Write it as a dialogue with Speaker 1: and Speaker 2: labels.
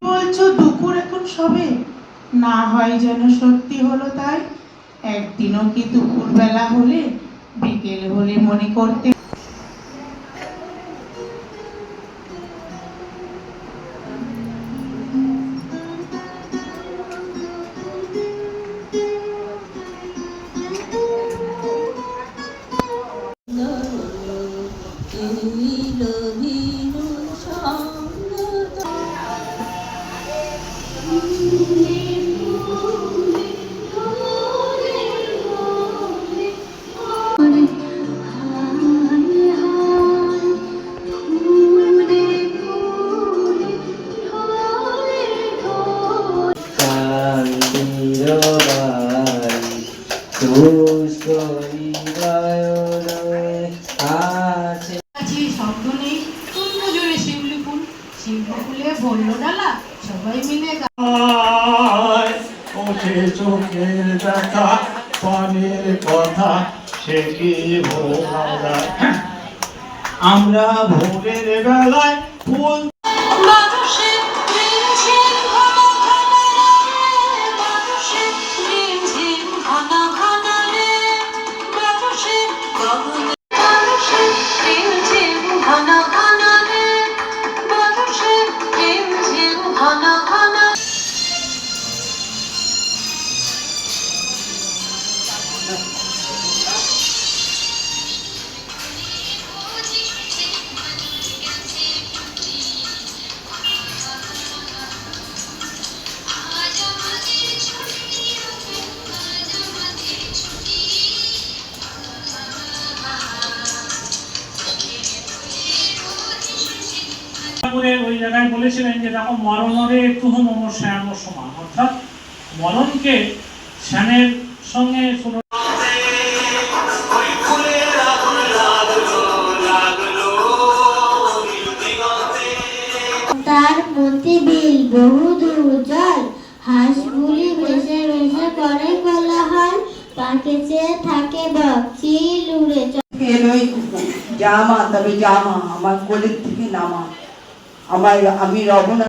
Speaker 1: বলছো দুপুর এখন সবে, না হয় যেন সত্যি হলো তাই। একদিনও কি দুপুর বেলা হলে বিকেল হলে মনে করতে
Speaker 2: বললো ডালা সবাই মিলে
Speaker 3: ওঠে চোখের দেখা পানের কথা সে কি ভোলা যায়। আমরা ভোরের বেলায় ফুল ওই জায়গায় বলেছিলেন যে দেখো মরণরে একটু মম শ্যাম সমান, অর্থাৎ মরণকে শ্যামের সঙ্গে
Speaker 4: তার মধ্যে বিল বহু দূর জল, হাঁসগুলি ভেসে ভেসে করে কোলাহল, পাকে চেয়ে থাকে বক চিল উড়ে
Speaker 5: এলোই জামা, তবে জামা আমার কোলের থেকে নামা, আমি রব না।